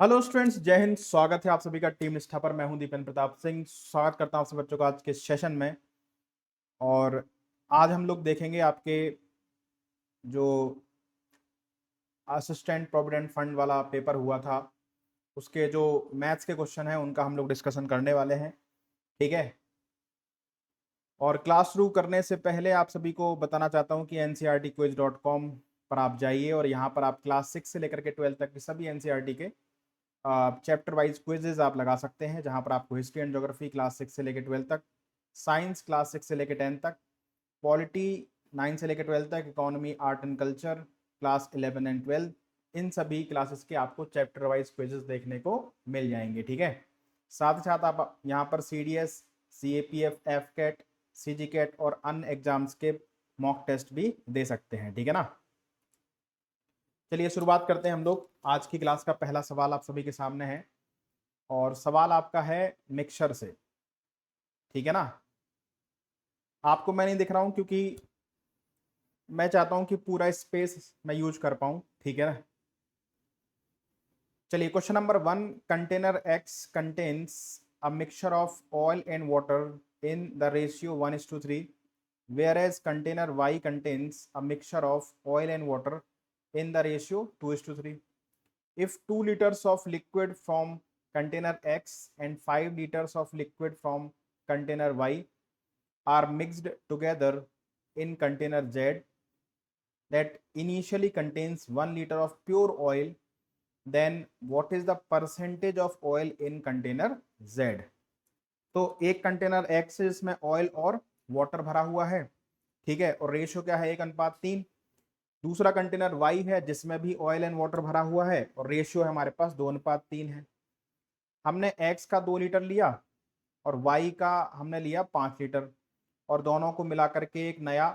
Hello students, जय हिंद। स्वागत है आप सभी का टीम निष्ठा पर। मैं हूं दीपेंद्र प्रताप सिंह। स्वागत करता हूं आप सभी बच्चों का आज के सेशन में। और आज हम लोग देखेंगे आपके जो असिस्टेंट प्रोविडेंट फंड वाला पेपर हुआ था, उसके जो मैथ्स के क्वेश्चन हैं उनका हम लोग डिस्कशन करने वाले हैं। ठीक है। और क्लास शुरू करने से पहले आप सभी को बताना चाहता हूं कि ncrtquiz.com पर आप जाइए और यहाँ पर आप क्लास 6 से लेकर के 12 तक के सभी एनसीईआरटी के चैप्टर वाइज क्विजेज आप लगा सकते हैं, जहां पर आपको हिस्ट्री एंड ज्योग्राफी क्लास 6 से लेकर 12 तक, साइंस क्लास 6 से लेकर 10 तक, पॉलिटी 9 से लेकर 12 तक, economy art and culture class 11 and 12, इन सभी क्लासेस के आपको चैप्टर वाइज क्विजेज देखने को मिल जाएंगे। ठीक है। साथ ही साथ आप यहाँ पर CDS, CAPF, FCAT, CGCAT और अन्य एग्जाम्स के मॉक टेस्ट भी दे सकते हैं। ठीक है ना। चलिए शुरुआत करते हैं हम लोग। आज की क्लास का पहला सवाल आप सभी के सामने है और सवाल आपका है मिक्सचर से। ठीक है ना। आपको मैं नहीं दिख रहा हूं क्योंकि मैं चाहता हूं कि पूरा स्पेस मैं यूज कर पाऊं। ठीक है ना। चलिए question number 1, container X contains a mixture of oil and water in the ratio 1:3, whereas container Y contains a mixture of oil and water in the ratio 2:3. If 2 liters of liquid from container X and 5 liters of liquid from container Y are mixed together in container Z that initially contains 1 liter of pure oil, then what is the percentage of oil in container Z? तो एक container X है जिसमें oil और water भरा हुआ है। ठीक है। और रेशियो क्या है? 1:3। दूसरा कंटेनर Y है जिसमें भी ऑयल एंड वाटर भरा हुआ है और रेशियो है हमारे पास 2:3 है। हमने X का 2 लीटर लिया और Y का हमने लिया 5 लीटर और दोनों को मिला करके एक नया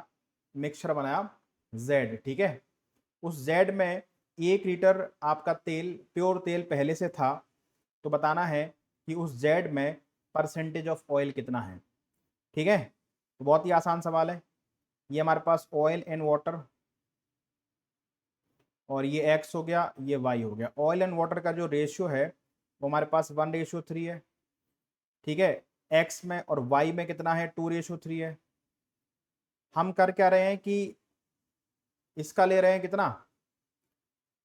मिक्सचर बनाया Z। ठीक है। उस Z में 1 लीटर आपका तेल, प्योर तेल पहले से था, तो बताना है कि उस Z में परसेंटेज ऑफ ऑयल कितना है। ठीक है। तो बहुत ही आसान सवाल है। ये हमारे पास ऑयल एंड वाटर और ये X हो गया, ये Y हो गया। ऑयल एंड वाटर का जो रेशियो है वो हमारे पास 1:3 है। ठीक है। X में और Y में कितना है? 2:3 है। हम कर क्या रहे हैं कि इसका ले रहे हैं कितना?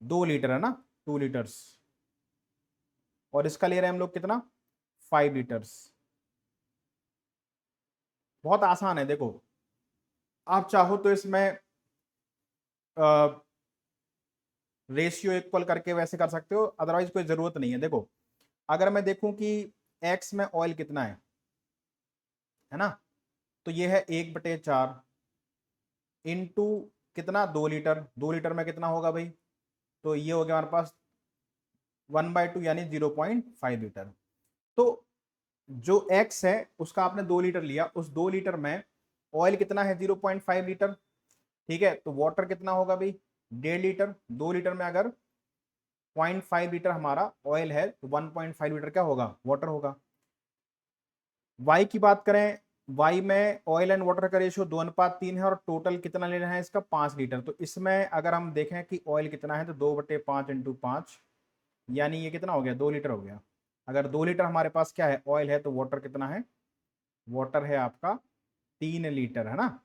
2 लीटर है ना, 2 लीटर्स। और इसका ले रहे हैं हम लोग कितना? 5 लीटर्स। बहुत आसान है। देखो, आप चाहो तो इसमें रेशियो इक्वल करके वैसे कर सकते हो, अदरवाइज कोई जरूरत नहीं है। देखो, अगर मैं देखूं कि X में ऑयल कितना है ना, तो ये है 1/4 इंटू कितना? 2 लीटर। 2 लीटर में कितना होगा भाई? तो ये हो गया हमारे पास 1/2 यानी 0.5 लीटर। तो जो X है उसका आपने 2 लीटर लिया, उस 2 लीटर में ऑयल कितना है? 0.5 लीटर। ठीक है। तो वाटर कितना होगा भाई? 1.5 लीटर। 2 लीटर में अगर 0.5 लीटर हमारा ऑयल है तो 1.5 लीटर क्या होगा? वाटर होगा। वाई की बात करें, वाई में ऑयल एंड वाटर का रेशियो 2:3 है और टोटल कितना लेना है इसका? 5 लीटर। तो इसमें अगर हम देखें कि ऑयल कितना है तो 2/5 इंटू 5 यानी ये कितना हो गया? 2 लीटर हो गया। अगर 2 लीटर हमारे पास क्या है? ऑयल है, तो वाटर कितना है? वाटर है आपका 3 लीटर, है ना।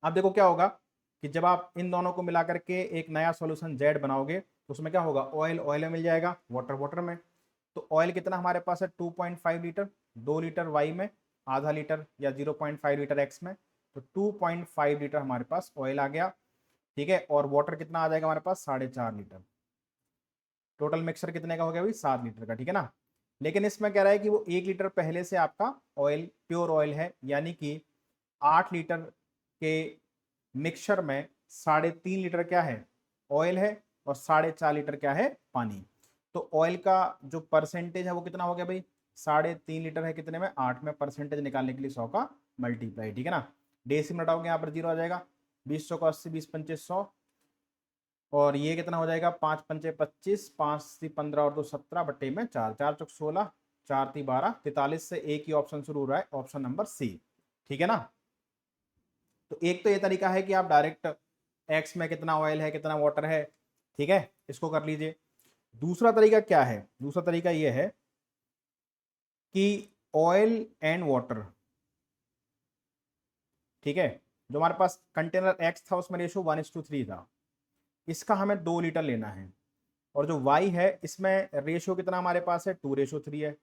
अब देखो क्या होगा कि जब आप इन दोनों को मिला करके एक नया सॉल्यूशन जेड बनाओगे तो उसमें क्या होगा? ऑयल ऑयल में मिल जाएगा, वाटर वाटर में। तो ऑयल कितना हमारे पास है? 2.5 लीटर। 2 लीटर वाई में, आधा लीटर या 0.5 लीटर एक्स में, तो 2.5 लीटर हमारे पास ऑयल आ गया। ठीक है। और वाटर कितना आ जाएगा हमारे पास? 4.5 लीटर। टोटल मिक्सर कितने का हो गया भाई? 7 लीटर का। ठीक है ना। लेकिन इसमें कह रहा है कि वो 1 लीटर पहले से आपका ऑयल प्योर ऑयल है, यानी कि 8 लीटर के मिक्सचर में 3.5 लीटर क्या है? ऑयल है और 4.5 लीटर क्या है? पानी। तो ऑयल का जो परसेंटेज है वो कितना हो गया भाई? 3.5 लीटर है कितने में? 8 में। परसेंटेज निकालने के लिए 100 का मल्टीप्लाई। ठीक है ना। डेसिमल हटाओगे यहाँ पर 0 आ जाएगा। 20 100 को 80, 20 पंचे 100। और ये कितना हो जाएगा? 5 पंचे 25, 5 सी 15 और 2 17 बट्टे में 4, 4 चौक 16, 4 ती 12, 43 से एक ही ऑप्शन शुरू हो रहा है, ऑप्शन नंबर सी। ठीक है ना। तो एक तो ये तरीका है कि आप डायरेक्ट एक्स में कितना ऑयल है कितना वाटर है, ठीक है, इसको कर लीजिए। दूसरा तरीका क्या है, दूसरा तरीका ये है कि ऑयल एंड वाटर, ठीक है, जो हमारे पास कंटेनर एक्स था उसमें रेशो 1:3 था, इसका हमें 2 लीटर लेना है, और जो वाई है इसमें रेशो कितना हमारे पास है 2:3 है,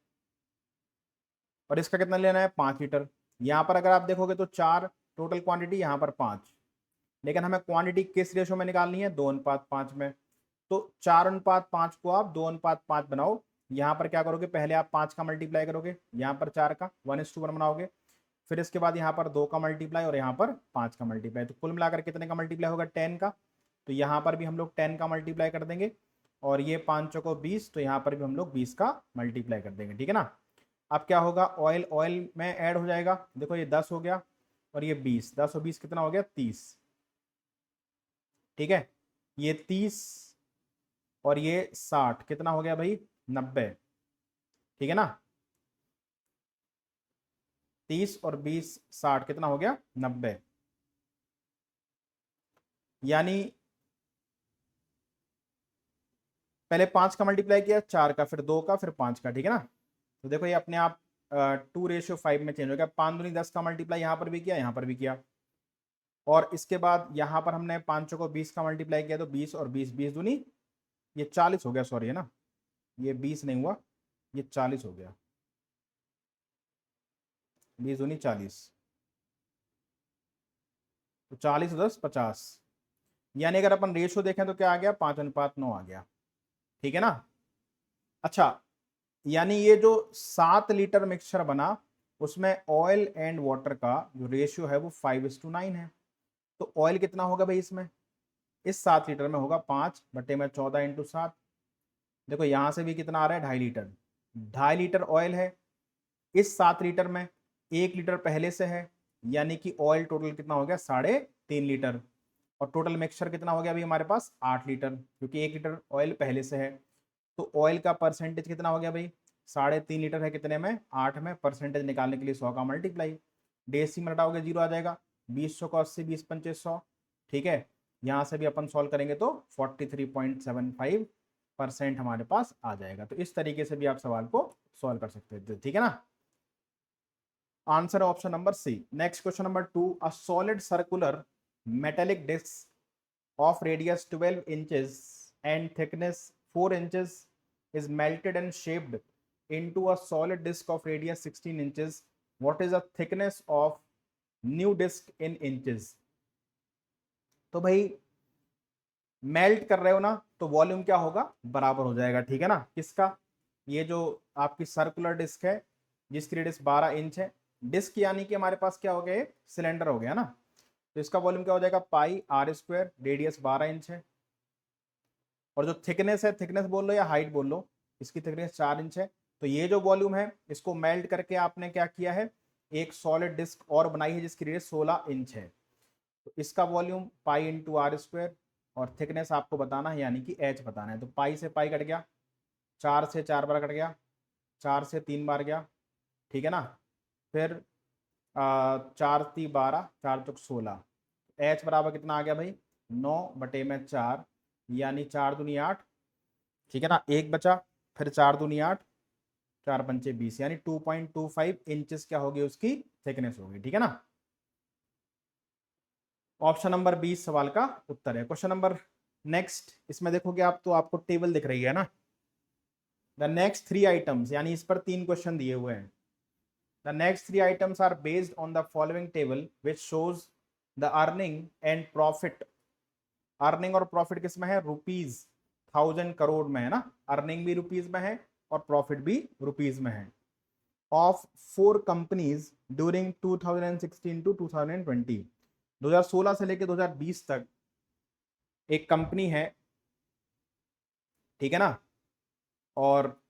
और इसका कितना लेना है 5 लीटर। यहाँ पर अगर आप देखोगे तो 4 टोटल क्वांटिटी, यहाँ पर 5, लेकिन हमें क्वांटिटी किस रेशो में निकालनी है 2:5 में। तो 4:5 को आप 2:5 बनाओ। यहाँ पर क्या करोगे, पहले आप 5 का मल्टीप्लाई करोगे, यहाँ पर 4 का 1:1 बनाओगे, फिर इसके बाद यहाँ पर 2 का मल्टीप्लाई और यहाँ पर 5 का मल्टीप्लाई, तो कुल मिलाकर कितने का मल्टीप्लाई होगा 10 का। तो यहाँ पर भी हम लोग 10 का मल्टीप्लाई कर देंगे, और ये 5 को 20, तो यहाँ पर भी हम लोग 20 का मल्टीप्लाई कर देंगे, ठीक है ना। अब क्या होगा, ऑयल ऑयल में ऐड हो जाएगा, देखो ये 10 हो गया और ये 20, 10 और 20 कितना हो गया 30, ठीक है, ये 30 और ये 60 कितना हो गया भाई 90, ठीक है ना, 30 और 20 60 कितना हो गया 90, यानी पहले 5 का मल्टीप्लाई किया, 4 का, फिर 2 का, फिर 5 का, ठीक है ना। तो देखो ये अपने आप 2:5 में चेंज हो गया, 5 दूनी 10 का मल्टीप्लाई यहाँ पर भी किया, यहाँ पर भी किया, और इसके बाद यहाँ पर हमने 5 को 20 का मल्टीप्लाई किया, तो 20 और 20, 20 दूनी ये 40 हो गया, सॉरी है ना, ये 20 नहीं हुआ, ये 40 हो गया, 20 दूनी 40, तो 40 10 50, यानी अगर अपन रेशो देखें तो क्या आ गया 5:9 आ गया, ठीक है ना। अच्छा, यानी ये जो 7 लीटर मिक्सचर बना उसमें ऑयल एंड वाटर का जो रेशियो है वो 5:9 है। तो ऑयल कितना होगा भाई इसमें, इस 7 लीटर में होगा 5/14 × 7। देखो यहाँ से भी कितना आ रहा है 2.5 लीटर, 2.5 लीटर ऑयल है, इस 7 लीटर में 1 लीटर पहले से है, यानी कि ऑयल टोटल कितना हो गया 3.5 लीटर, और टोटल मिक्सचर कितना हो गया अभी हमारे पास 8 लीटर, क्योंकि 1 लीटर ऑयल पहले से है। तो ऑयल का परसेंटेज कितना हो गया भाई, 3.5 लीटर है कितने में 8 में, परसेंटेज निकालने के लिए 100 का मल्टीप्लाई, डेसी में हटाओगे 0 आ जाएगा, 20 को 80, 20 पंचे 100, ठीक है। यहाँ से भी अपन सॉल्व करेंगे तो 43.75% हमारे पास आ जाएगा। तो इस तरीके से भी आप सवाल को सॉल्व कर सकते हैं, ठीक है ना। Answer option number C. Next question number 2, a solid circular metallic disc of radius 12 inches and thickness 4 inches is melted and shaped into a solid disk of radius 16 inches. What is the thickness of new disk in inches? तो भाई melt कर रहे हो ना, तो volume क्या होगा बराबर हो जाएगा, ठीक है ना, किसका, ये जो आपकी सर्कुलर डिस्क है जिसकी रेडियस 12 इंच है, डिस्क यानी कि हमारे पास क्या हो गया सिलेंडर हो गया ना, तो इसका वॉल्यूम क्या हो जाएगा πr², रेडियस 12 इंच है, और जो थिकनेस है, थिकनेस बोल लो या हाइट बोल लो, इसकी थिकनेस 4 इंच है। तो ये जो वॉल्यूम है इसको मेल्ट करके आपने क्या किया है, एक सॉलिड डिस्क और बनाई है जिसकी रेडियस 16 इंच है, तो इसका वॉल्यूम π×r², और थिकनेस आपको बताना है यानी कि h बताना है। तो पाई से पाई कट गया, 4 से 4 बार कट गया, 4 से 3 बार गया, ठीक है ना, फिर 4×3 = 12, 4×4 = 16, h बराबर कितना आ गया भाई 9/4, यानी 4 दूनी 8, ठीक है ना, एक बचा, फिर 4 दूनी 8, 4 पंचे 20, यानी 2.25 इंचेस क्या होगी उसकी थिकनेस होगी, ठीक है ना। ऑप्शन नंबर 20 सवाल का उत्तर है। क्वेश्चन नंबर नेक्स्ट, इसमें देखोगे आप तो आपको टेबल दिख रही है ना, द नेक्स्ट 3 आइटम्स, यानी इस पर 3 क्वेश्चन दिए हुए हैं। The next 3 items are based on the following table which shows the earning and profit. Earning और प्रॉफिट किस में है, रुपीज 1000 करोड़ में है ना, अर्निंग भी रुपीज में है और प्रॉफिट भी रुपीज में है, ऑफ 4 कंपनीज ड्यूरिंग 2016 टू 2020। 2016 से लेकर 2020 तक एक कंपनी है, ठीक है ना, और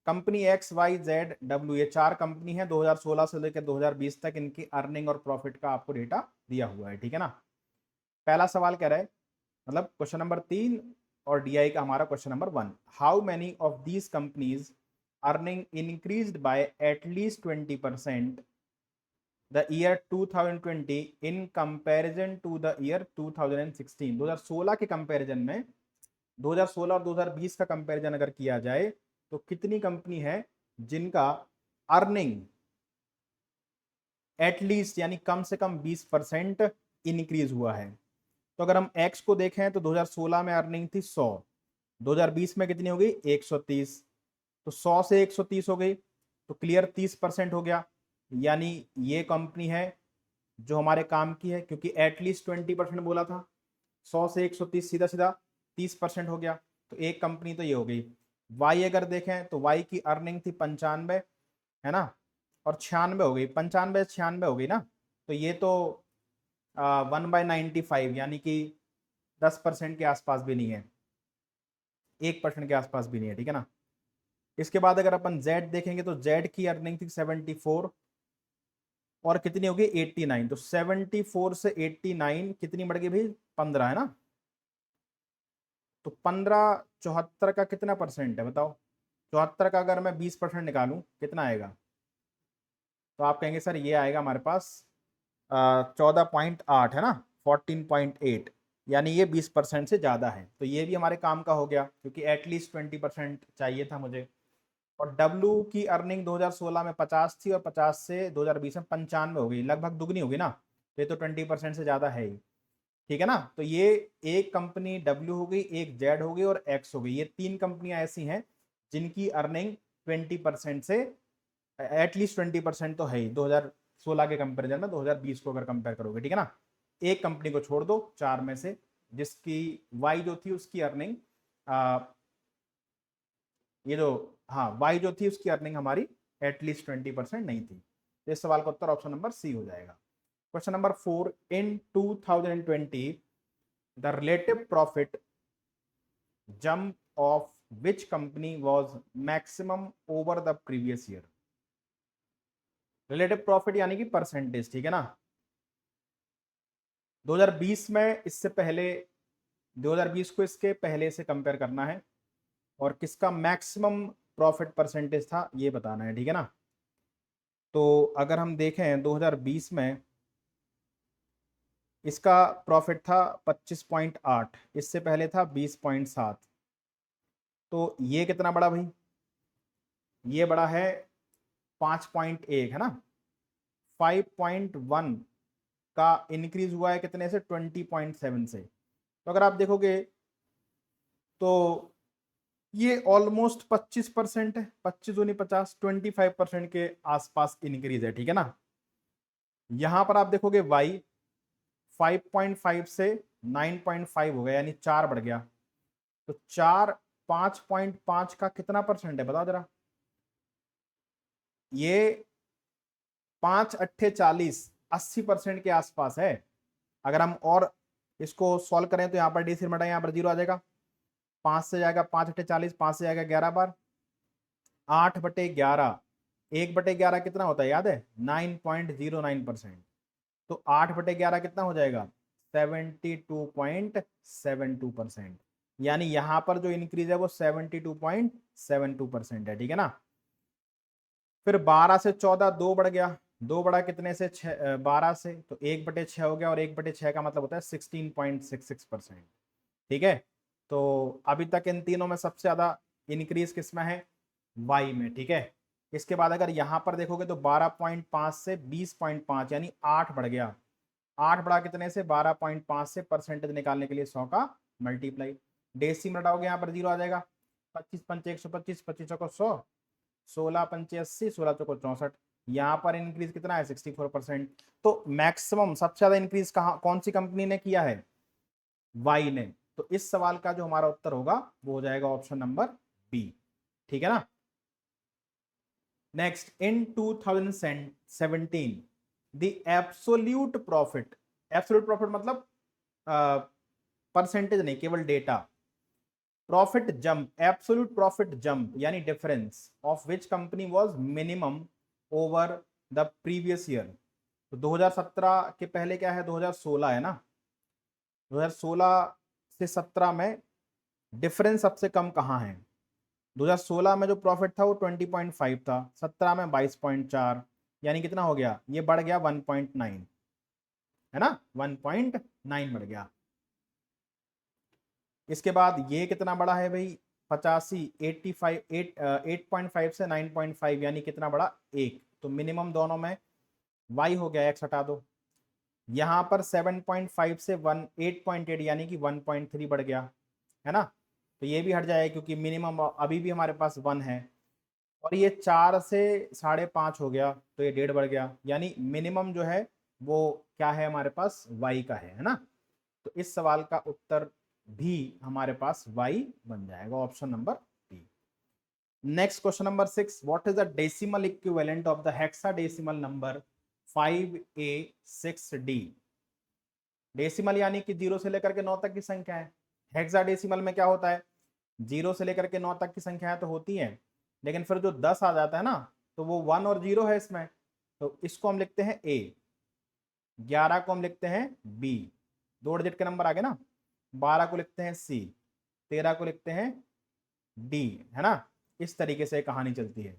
कंपनी XYZ W, ये 4 कंपनी है, 2016 से लेकर 2020 तक इनकी अर्निंग और प्रॉफिट का आपको डेटा दिया हुआ है, ठीक है ना। पहला सवाल कह रहा है, मतलब क्वेश्चन नंबर 3 और DI का हमारा question number 1, how many of these companies earning increased by at least 20% the year 2020 in comparison to the year 2016। 2016 के कंपैरिजन में 2016 और 2020 का कंपैरिजन अगर किया जाए तो कितनी कंपनी है जिनका अर्निंग एटलीस्ट यानी कम से कम 20% इंक्रीज हुआ है। तो अगर हम एक्स को देखें तो 2016 में अर्निंग थी 100, 2020 में कितनी हो गई 130, तो 100 से 130 हो गई, तो क्लियर 30% हो गया। यानी ये कंपनी है जो हमारे काम की है, क्योंकि एटलीस्ट 20% बोला था, 100 से 130 सीधा सीधा 30% हो गया। तो एक कंपनी तो ये हो गई। वाई अगर देखें तो वाई की अर्निंग थी 95, है ना, और 96 हो गई, 95 96 हो गई ना, तो ये तो 1/95 यानी कि 10% के आसपास भी नहीं है, 1% के आसपास भी नहीं है, ठीक है ना। इसके बाद अगर अपन जेड देखेंगे तो जेड की अर्निंग थी 74 और कितनी होगी 89, तो 74 से 89 कितनी बढ़ गई भाई 15, है ना। तो 15 74 का कितना परसेंट है बताओ, 74 का अगर मैं 20% निकालूं कितना आएगा, तो आप कहेंगे सर ये आएगा हमारे पास 14.8, है ना, 14.8, यानी ये 20% से ज़्यादा है। तो ये भी हमारे काम का हो गया, क्योंकि एटलीस्ट 20% चाहिए था मुझे। और डब्लू की अर्निंग 2016 में 50 थी और 50 से 2020 में 95 हो गई, लगभग दुगनी होगी ना, तो ये तो 20% से ज़्यादा है ही, ठीक है ना। तो ये एक कंपनी डब्ल्यू हो गई, एक जेड हो गई और एक्स हो गई, ये तीन कंपनियां ऐसी हैं जिनकी अर्निंग 20% से एटलीस्ट 20% तो है ही 2016 के कंपेरिजन में, 2020 को अगर कंपेयर करोगे, ठीक है ना। एक कंपनी को छोड़ दो चार में से, जिसकी वाई जो थी उसकी अर्निंग ये जो हाँ वाई जो थी उसकी अर्निंग हमारी एटलीस्ट 20% नहीं थी। तो इस सवाल का उत्तर ऑप्शन नंबर सी हो जाएगा। Question number 4, in 2020 the relative profit jump of which company was maximum over the previous year. Relative profit यानी कि परसेंटेज, ठीक है ना। 2020 में इससे पहले, 2020 को इसके पहले से कंपेयर करना है और किसका मैक्सिमम प्रॉफिट परसेंटेज था ये बताना है, ठीक है ना। तो अगर हम देखें 2020 में इसका प्रॉफिट था 25.8, इससे पहले था 20.7, तो ये कितना बड़ा भाई, ये बड़ा है 5.1, है ना। 5.1 का इंक्रीज हुआ है कितने से 20.7 से। तो अगर आप देखोगे तो ये ऑलमोस्ट 25% है, 25 दूनी 50, 25% के आसपास इंक्रीज है, ठीक है ना। यहां पर आप देखोगे वाई 5.5 से 9.5 हो गया, यानी 4 बढ़ गया। तो 4 5.5 का कितना परसेंट है बताओ जरा, ये 5 अट्ठे 40, 80% के आसपास है। अगर हम और इसको सॉल्व करें तो यहाँ पर डी से मटा, यहाँ पर 0 आ जाएगा, 5 से जाएगा 5 अट्ठे 40, 5 से जाएगा 11 बार, 8/11, 1/11 कितना होता है याद है 9.09%, तो 8/11 कितना हो जाएगा 72.72%, यानी यहां पर जो इंक्रीज है वो 72.72% है, ठीक है ना। फिर 12 से 14 2 बढ़ गया, 2 बढ़ा कितने से 12 से, तो 1/6 हो गया, और 1/6 का मतलब होता है 16.66%, ठीक है। तो अभी तक इन तीनों में सबसे ज्यादा इंक्रीज किसमें है, वाई में, ठीक है। इसके बाद अगर यहां पर देखोगे तो 12.5 से 20.5 यानी 8 बढ़ गया, 8 बढ़ा कितने से 12.5 से, परसेंटेज निकालने के लिए 100 का मल्टीप्लाई, डेसिमल हटाओगे यहाँ पर 0 आ जाएगा, 25 पंचे 125, 25 चौको 100, 16 पंचे 80, 16 चौको 64, यहाँ पर इंक्रीज कितना है 64%। तो मैक्सिमम सबसे ज्यादा इंक्रीज कहाँ कौन सी कंपनी ने किया है, वाई ने। तो इस सवाल का जो हमारा उत्तर होगा वो हो जाएगा ऑप्शन नंबर बी, ठीक है ना। Next, in 2017 the absolute profit, absolute profit मतलब परसेंटेज नहीं, केवल data, profit jump, absolute profit jump यानी difference of which company was minimum over the previous year. तो 2017 के पहले क्या है 2016 है ना, 2016 से 17 में डिफरेंस सबसे कम कहाँ है, 2016 में जो प्रॉफिट था वो 20.5 था, 17 में 22.4, यानी कितना हो गया ये बढ़ गया 1.9, है ना, 1.9 बढ़ गया। इसके बाद ये कितना बड़ा है भाई, 85, 85, 8.5 से 9.5 यानी कितना बड़ा, 1। तो मिनिमम दोनों में y हो गया, x हटा दो। यहाँ पर 7.5 से 8.8 यानी कि 1.3 बढ़ गया, है ना। तो ये भी हट जाएगा क्योंकि मिनिमम अभी भी हमारे पास 1 है। और ये 4 से 5.5 हो गया तो ये 1.5 बढ़ गया, यानी मिनिमम जो है वो क्या है हमारे पास, y का है ना। तो इस सवाल का उत्तर भी हमारे पास y बन जाएगा, option number B. Next question number 6, what is the decimal equivalent of the hexadecimal number 5a6d। Decimal यानी कि 0 से लेकर के 9 तक की संख्या है। हेक्साडेसिमल में क्या होता है, 0 से लेकर के 9 तक की संख्याएं तो होती हैं, लेकिन फिर जो 10 आ जाता है ना, तो वो 1 और 0 है इसमें। तो इसको हम लिखते हैं a, 11 को हम लिखते हैं b, 2 डिजिट के नंबर आगे ना, 12 को लिखते हैं c, 13 को लिखते हैं d, है ना। इस तरीके से कहानी चलती है।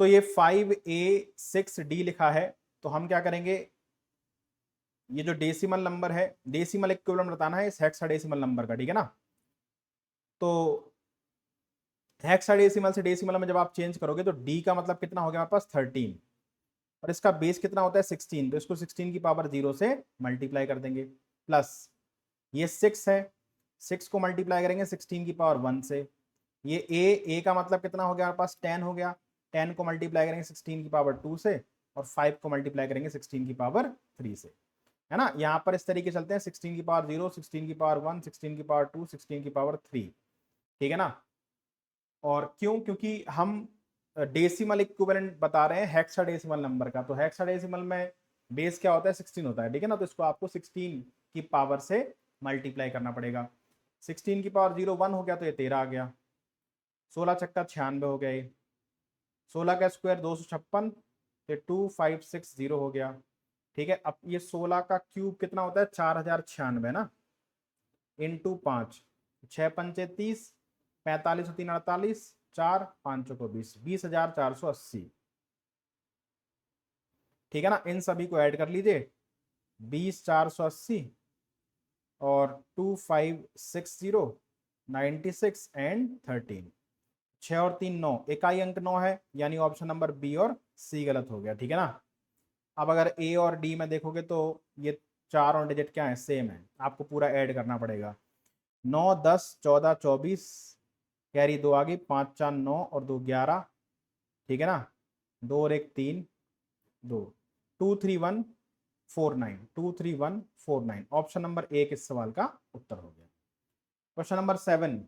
तो ये 5a6d लिखा है, तो हम क्या करेंगे, ये जो डेसिमल नंबर है, डेसिमल इक्विवेलेंट बताना है इस हेक्साडेसिमल नंबर का, ठीक है ना। तो हेक्साडेसिमल से डेसिमल में जब आप चेंज करोगे तो d का मतलब कितना हो गया हमारे पास, 13, और इसका बेस कितना होता है 16, तो इसको 16 की पावर 0 से मल्टीप्लाई कर देंगे, प्लस ये 6 है, 6 को मल्टीप्लाई करेंगे 16 की पावर 1 से। ये a का मतलब कितना हो गया हमारे पास, 10 हो गया, 10 को मल्टीप्लाई करेंगे 16 की पावर 2 से, और 5 को मल्टीप्लाई करेंगे 16 की पावर 3 से, है ना। यहाँ पर इस तरीके चलते हैं, 16 की पावर 0, 16 की पावर 1, 16 की पावर 2, 16 की पावर 3, ठीक है ना। और क्यों, क्योंकि हम डेसिमल इक्विवेलेंट बता रहे हैं हेक्साडेसिमल नंबर का, तो हेक्साडेसिमल में बेस क्या होता है, 16 होता है, ठीक है ना। तो इसको आपको 16 की पावर से मल्टीप्लाई करना पड़ेगा। 16 की पावर 0 1 हो गया, तो ये 13 आ गया, 16 छक्का 96 हो गया, ये 16 का स्क्वायर 256, ये 2560 हो गया, ठीक है। अब ये 16 का क्यूब कितना होता है, 4096 ना, इंटू 5, 6 पंचे 30, 45 3 48, 4 5 को 20, 20,480, ठीक है ना। इन सभी को ऐड कर लीजिए, 20,480 और 2560, 96 एंड 13, 6 और 3 9, इकाई अंक 9 है, यानी ऑप्शन नंबर बी और सी गलत हो गया, ठीक है ना। अब अगर ए और डी में देखोगे तो ये चारों डिजिट क्या है, सेम है, आपको पूरा ऐड करना पड़ेगा। 9 10 14 24, कैरी 2 आगे, 5 4 9 और 2 11, ठीक है ना। 2 और 1 3, 2, 23149, 23149, ऑप्शन नंबर एक इस सवाल का उत्तर हो गया। Question number 7,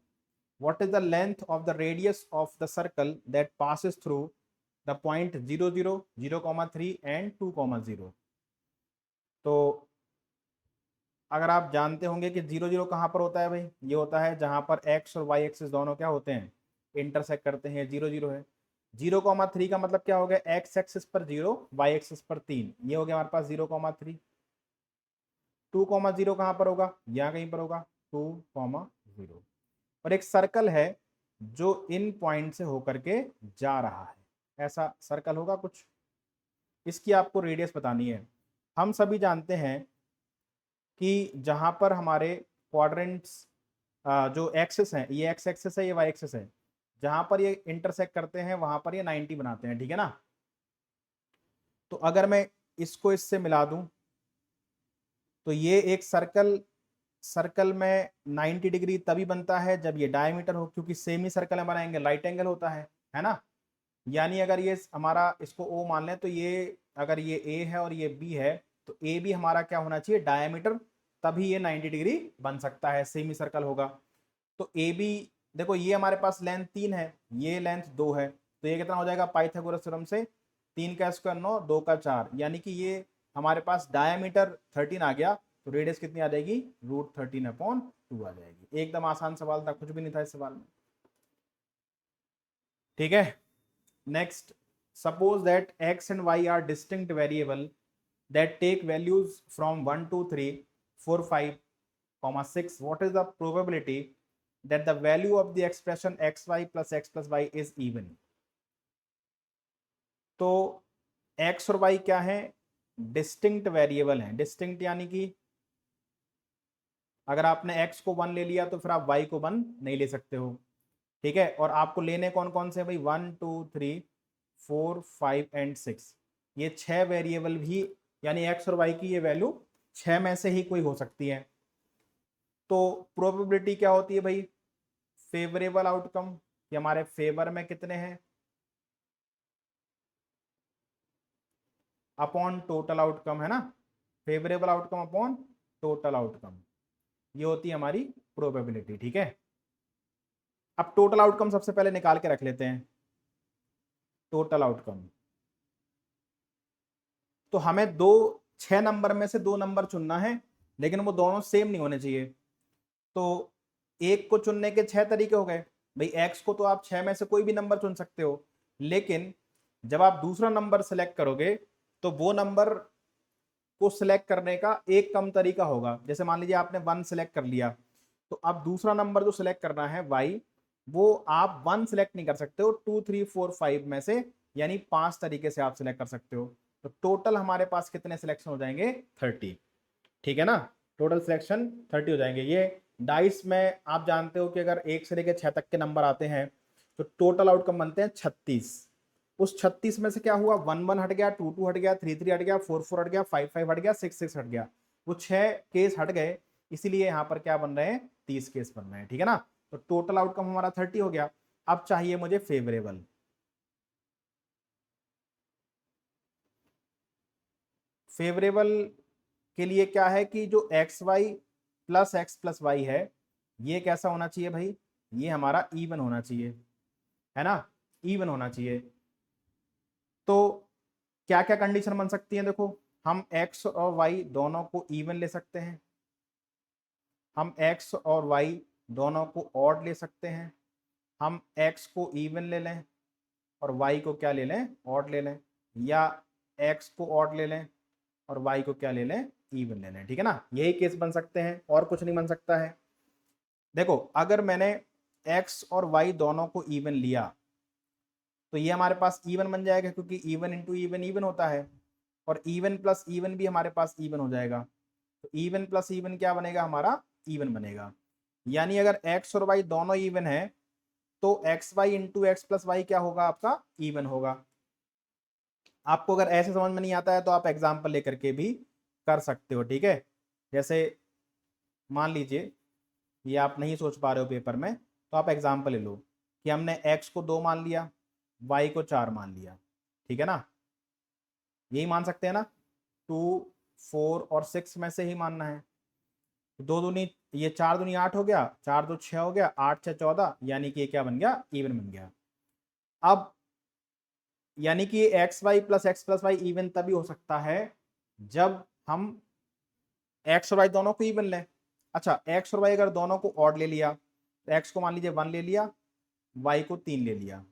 what is the length of the radius of the circle that passes through the point 0 0 0 3 and 2 0। तो अगर आप जानते होंगे कि 0 0 कहाँ पर होता है भाई, ये होता है जहां पर x और y एक्सिस दोनों क्या होते हैं, इंटरसेक्ट करते हैं, 0 0 है। 0,3 का मतलब क्या हो गया, x एक्सिस पर 0, y एक्सिस पर 3, ये हो गया हमारे पास 0,3। 2,0 कहाँ पर होगा, यहाँ कहीं पर होगा, 2,0। और एक सर्कल है जो इन पॉइंट से होकर के जा रहा है, ऐसा सर्कल होगा कुछ, इसकी आपको रेडियस बतानी है। हम सभी जानते हैं कि जहां पर हमारे क्वाड्रेंट्स जो एक्सेस हैं, ये एक्स एक्सेस है, ये वाई एक्सेस है, जहां पर ये इंटरसेक्ट करते हैं वहां पर ये 90 बनाते हैं, ठीक है ना। तो अगर मैं इसको इससे मिला दूं तो ये एक सर्कल, सर्कल में 90 डिग्री तभी बनता है जब ये डायमीटर हो, क्योंकि सेमी सर्कल में बनाएंगे राइट एंगल होता है ना। यानी अगर ये हमारा इसको ओ मान लें, तो ये अगर ये ए है और ये बी है, तो ए भी हमारा क्या होना चाहिए, डायमीटर, तभी ये 90 डिग्री बन सकता है, सेमी सर्कल होगा। तो ए बी, देखो ये हमारे पास लेंथ 3 है, ये लेंथ 2 है, तो ये कितना हो जाएगा, पाइथागोरस थ्योरम से 3 का स्क्वायर 9, 2 का 4, यानी कि ये हमारे पास डायमीटर 13 आ गया, तो रेडियस कितनी आ जाएगी, √13/2 आ जाएगी। एकदम आसान सवाल था, कुछ भी नहीं था इस सवाल में, ठीक है। Next, suppose that x and y are distinct variable that take values from 1 2 3 4 5 6, what is the probability that the value of the expression xy plus x plus y is even। तो x और y क्या है, distinct variable है, distinct यानी कि अगर आपने x को 1 ले लिया तो फिर आप y को 1 नहीं ले सकते हो, ठीक है। और आपको लेने कौन कौन से भाई, 1 2 3 4 5 एंड 6, ये 6 वेरिएबल भी, यानी x और y की ये वैल्यू 6 में से ही कोई हो सकती है। तो प्रोबेबिलिटी क्या होती है भाई, फेवरेबल आउटकम, ये हमारे फेवर में कितने हैं, अपॉन टोटल आउटकम, है ना, favourable outcome upon total outcome, ये होती है हमारी प्रोबेबिलिटी, ठीक है। अब टोटल आउटकम सबसे पहले निकाल के रख लेते हैं। टोटल आउटकम, तो हमें दो 6 नंबर में से 2 नंबर चुनना है, लेकिन वो दोनों सेम नहीं होने चाहिए। तो एक को चुनने के 6 तरीके हो गए भाई। एक्स को तो आप 6 में से कोई भी नंबर चुन सकते हो, लेकिन जब आप दूसरा नंबर सेलेक्ट करोगे तो वो नंबर को सिलेक्ट करने का एक कम तरीका होगा। जैसे मान लीजिए आपने 1 सिलेक्ट कर लिया, तो अब दूसरा नंबर जो सिलेक्ट करना है y, वो आप 1 सिलेक्ट नहीं कर सकते हो, 2 3 4 5 में से, यानी 5 तरीके से आप सिलेक्ट कर सकते हो। तो टोटल हमारे पास कितने सिलेक्शन हो जाएंगे, 30, ठीक है ना। टोटल सिलेक्शन 30 हो जाएंगे। ये डाइस में आप जानते हो कि अगर 1 से लेकर 6 तक के नंबर आते हैं तो टोटल आउटकम बनते हैं 36। उस 36 में से क्या हुआ, 1 1 हट गया, 2 2 हट गया, 3 3 हट गया, 4 4 हट गया, 5 5 हट गया, 6 6 हट गया, वो 6 केस हट गए, इसीलिए यहाँ पर क्या बन रहे हैं, 30 केस बन रहे हैं, ठीक है ना। तो टोटल आउटकम हमारा 30 हो गया। अब चाहिए मुझे फेवरेबल। फेवरेबल के लिए क्या है कि जो एक्स प्लस वाई है, ये कैसा होना चाहिए भाई, ये हमारा इवन होना चाहिए, है ना, इवन होना चाहिए। तो क्या क्या कंडीशन बन सकती है, देखो, हम एक्स और वाई दोनों को इवन ले सकते हैं, हम एक्स और वाई दोनों को ऑड ले सकते हैं, हम एक्स को इवन ले लें और वाई को क्या ले लें, ऑड ले लें, या एक्स को ऑड ले लें और वाई को क्या ले लें, इवन ले लें, ठीक है ना। यही केस बन सकते हैं, और कुछ नहीं बन सकता है। देखो, अगर मैंने एक्स और वाई दोनों को इवन लिया तो ये हमारे पास इवन बन जाएगा, क्योंकि इवन इंटू इवन इवन होता है, और इवन प्लस इवन भी हमारे पास इवन हो जाएगा। तो इवन प्लस इवन क्या बनेगा, हमारा इवन बनेगा। यानी अगर एक्स और वाई दोनों इवन है तो x y into x plus y क्या होगा, आपका इवन होगा। आपको अगर ऐसे समझ में नहीं आता है तो आप एग्जाम्पल लेकर के भी कर सकते हो, ठीक है। जैसे मान लीजिए ये आप नहीं सोच पा रहे हो पेपर में, तो आप एग्जाम्पल ले लो कि हमने x को 2 मान लिया, y को 4 मान लिया, ठीक है ना। यही मान सकते हैं ना, 2 4 और 6 में से ही मानना है। दो दूनी, ये 4 दूनी 8 हो गया, 4 2 6 हो गया, 8 6 14, यानी कि ये क्या बन गया, इवन बन गया। अब यानी कि एक्स प्लस वाई इवन तभी हो सकता है जब हम एक्स और वाई दोनों को इवन लें। अच्छा, एक्स और वाई अगर दोनों को ऑड ले लिया, तो एक्स को मान लीजिए 1 ले लिया, वाई को 3 ले लिया,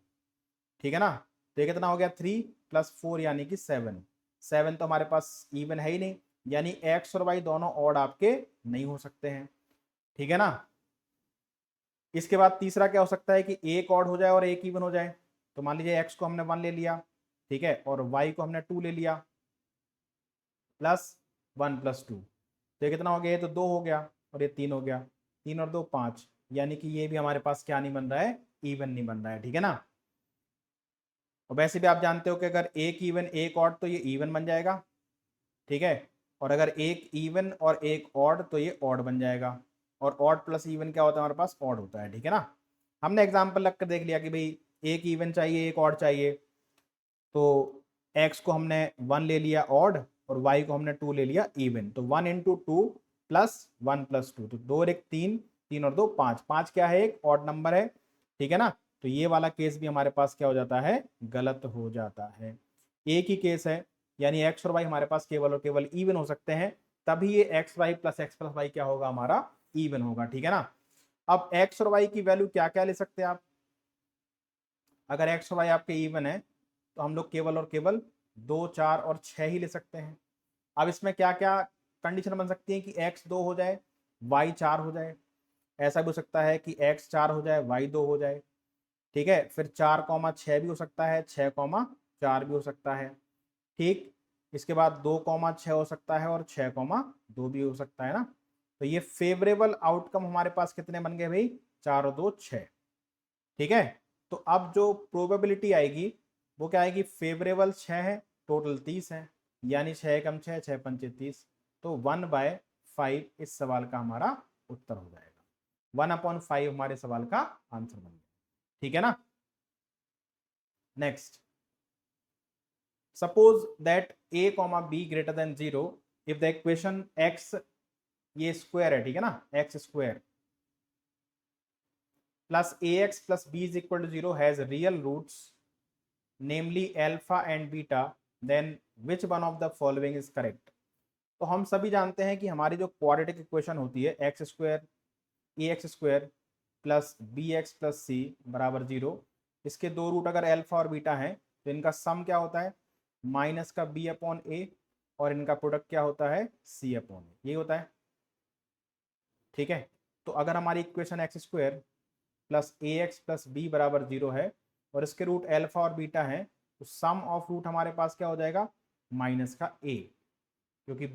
ठीक है ना। तो ये कितना हो गया, 3 + 4 यानी कि 7। 7 तो हमारे पास इवन है ही नहीं, यानी एक्स और वाई दोनों ऑड आपके नहीं हो सकते हैं, ठीक है ना। इसके बाद तीसरा क्या हो सकता है कि एक ऑड हो जाए और एक इवन हो जाए। तो मान लीजिए एक्स को हमने 1 ले लिया, ठीक है, और वाई को हमने 2 ले लिया, +1 + 2, तो ये कितना हो गया, ये तो 2 हो गया और ये 3 हो गया, 3 और 2 5, यानी कि ये भी हमारे पास क्या नहीं बन रहा है, इवन नहीं बन रहा है, ठीक है ना। और वैसे भी आप जानते हो कि अगर एक इवन एक ऑड तो ये इवन बन जाएगा, ठीक है, और अगर एक इवन और एक ऑड तो ये ऑड बन जाएगा, और ऑड प्लस इवन क्या होता है, हमारे पास ऑड होता है, ठीक है ना। हमने एग्जाम्पल रख कर देख लिया कि भाई एक इवन चाहिए एक ऑड चाहिए, तो एक्स को हमने 1 ले लिया ऑड और वाई को हमने 2 ले लिया इवन, तो 1 × 2 + 1 + 2, तो 2 और 1 3, 3 और 2 5, 5 क्या है, एक ऑड नंबर है, ठीक है ना। तो ये वाला केस भी हमारे पास क्या हो जाता है, गलत हो जाता है। एक ही केस है, यानी एक्स और वाई हमारे पास केवल और केवल इवन हो सकते हैं, तभी ये एक्स वाई प्लस वाई क्या होगा, हमारा इवन होगा, ठीक है ना। अब एक्स और वाई की वैल्यू क्या क्या ले सकते हैं आप, अगर एक्स और वाई आपके इवन है तो हम लोग केवल और केवल 2 4 और 6 ही ले सकते हैं। अब इसमें क्या क्या कंडीशन बन सकती है कि x 2 हो जाए, y 4 हो जाए, ऐसा भी हो सकता है कि x 4 हो जाए, y 2 हो जाए, ठीक है। फिर 4, 6 भी हो सकता है, 6, 4 भी हो सकता है, ठीक। इसके बाद 2, 6 हो सकता है और 6, 2 भी हो सकता है ना। तो ये फेवरेबल आउटकम हमारे पास कितने बन गए भाई, 4 और 2 6। ठीक है, तो अब जो प्रोबेबिलिटी आएगी वो क्या आएगी, फेवरेबल 6 है, टोटल 30 है, यानी 6 एकम 6, 6 पंचे 30, तो 1/5 इस सवाल का हमारा उत्तर हो जाएगा। 1/5 हमारे सवाल का आंसर बन गया। ठीक है ना। Next, suppose that a, b greater than 0 if the equation x, ये स्क्वायर है, ठीक है ना, x square plus ax plus b is equal to 0 has real roots namely alpha and beta, then which one of the following is correct. तो हम सभी जानते हैं कि हमारी जो क्वाड्रेटिक इक्वेशन होती है, x square a x square plus b x plus c बराबर 0, इसके दो रूट अगर अल्फा और बीटा हैं तो इनका सम क्या होता है, माइनस का बी अपॉन ए, और इनका प्रोडक्ट क्या होता है, सी अपॉन ए, ये होता है। ठीक है, तो अगर हमारी इक्वेशन एक्स स्क्वायर प्लस ए एक्स प्लस बी बराबर 0 है और इसके रूट अल्फा और बीटा हैं, तो सम ऑफ रूट हमारे पास क्या हो जाएगा, माइनस का ए, क्योंकि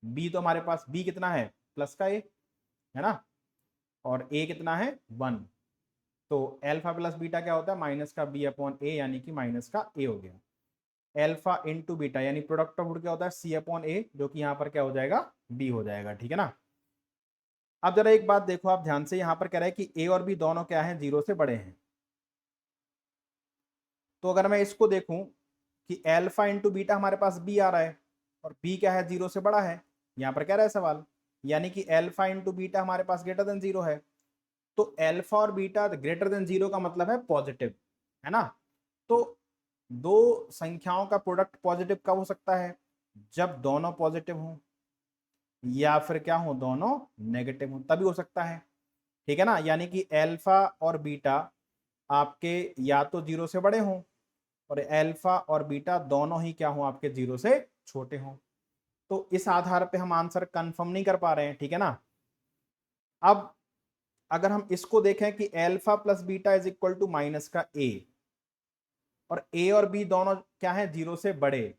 बी तो हमारे पास बी कितना है, प्लस का ए है ना, और ए कितना है 1, तो अल्फा प्लस बीटा क्या होता है, माइनस का बी अपॉन ए, यानी कि माइनस का ए हो गया। अल्फा इंटू बीटा यानी प्रोडक्ट ऑफ रूट क्या होता है, सी अपॉन ए, जो कि यहाँ पर क्या हो जाएगा, बी हो जाएगा। ठीक है ना। अब जरा एक बात देखो आप ध्यान से, यहाँ पर कह रहा है कि ए और बी दोनों क्या है, 0 से बड़े हैं। तो अगर मैं इसको देखूं कि अल्फा इंटू बीटा हमारे पास बी आ रहा है और बी क्या है, 0 से बड़ा है, यहाँ पर कह रहा है सवाल, यानी कि अल्फा इंटू बीटा हमारे पास ग्रेटर देन 0 है। तो अल्फा और बीटा ग्रेटर देन 0 का मतलब है पॉजिटिव, है ना। तो दो संख्याओं का प्रोडक्ट पॉजिटिव कब हो सकता है, जब दोनों पॉजिटिव हों, या फिर क्या हो, दोनों नेगेटिव हों, तभी हो सकता है। ठीक है ना, यानी कि अल्फा और बीटा आपके या तो 0 से बड़े हों और अल्फा और बीटा दोनों ही क्या हों, आपके 0 से छोटे हों। तो इस आधार पे हम आंसर कंफर्म नहीं कर पा रहे हैं। ठीक है ना। अब अगर हम इसको देखें कि alpha plus beta is equal to minus का ए, और ए और बी दोनों क्या है, 0 से बड़े,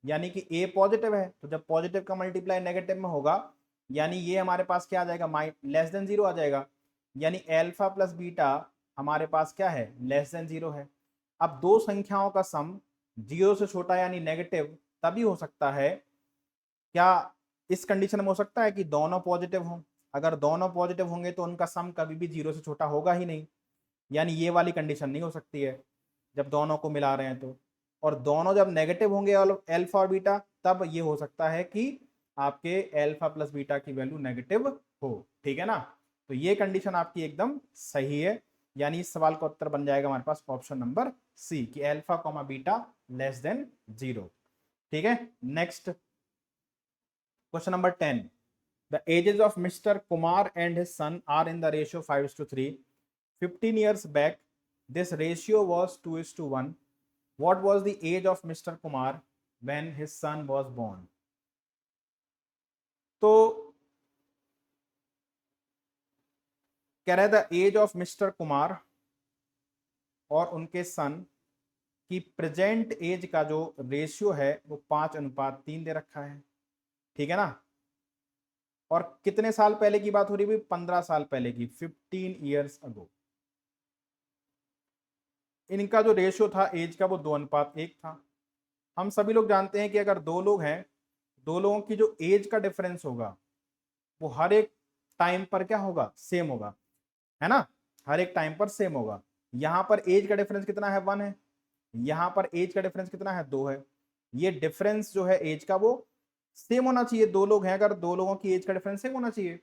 यानी कि ए पॉजिटिव है, तो जब पॉजिटिव का मल्टीप्लाई नेगेटिव में होगा, यानी ये हमारे पास क्या आ जाएगा, लेस देन 0 आ जाएगा, यानी अल्फा प्लस बीटा हमारे पास क्या है, लेस देन 0 है। अब दो संख्याओं का सम 0 से छोटा यानी नेगेटिव तभी हो सकता है, क्या इस कंडीशन में हो सकता है कि दोनों पॉजिटिव हों। अगर दोनों पॉजिटिव होंगे तो उनका सम कभी भी 0 से छोटा होगा ही नहीं, यानी ये वाली कंडीशन नहीं हो सकती है जब दोनों को मिला रहे हैं तो। और दोनों जब नेगेटिव होंगे अल्फा और बीटा, तब ये हो सकता है कि आपके अल्फा प्लस बीटा की वैल्यू नेगेटिव हो। ठीक है ना, तो ये कंडीशन आपकी एकदम सही है, यानी इस सवाल का उत्तर बन जाएगा हमारे पास ऑप्शन नंबर सी, कि alpha comma beta less than 0। ठीक है। Next question number 10, the ages of Mr. Kumar and his son are in the ratio 5:3. 15 years back, this ratio was 2:1. What was the age of Mr. Kumar when his son was born? तो कह रहा है the age of mister Kumar और उनके सन की present as का जो ratio है वो 5:3 दे रखा है। ठीक है ना, और कितने साल पहले की बात हो रही है, 15 साल पहले की, 15 ईयर्स अगो। इनका जो रेशियो था एज का वो 2:1 था। हम सभी लोग जानते हैं कि अगर दो लोग हैं, दो लोगों की जो एज का डिफरेंस होगा वो हर एक टाइम पर क्या होगा, सेम होगा, है ना, हर एक टाइम पर सेम होगा। यहां पर एज का डिफरेंस कितना है, 1 है, यहां पर एज का डिफरेंस कितना है, 2 है। ये डिफरेंस जो है एज का वो सेम होना चाहिए, दो लोग हैं अगर दो लोगों की एज का डिफरेंस सेम होना चाहिए।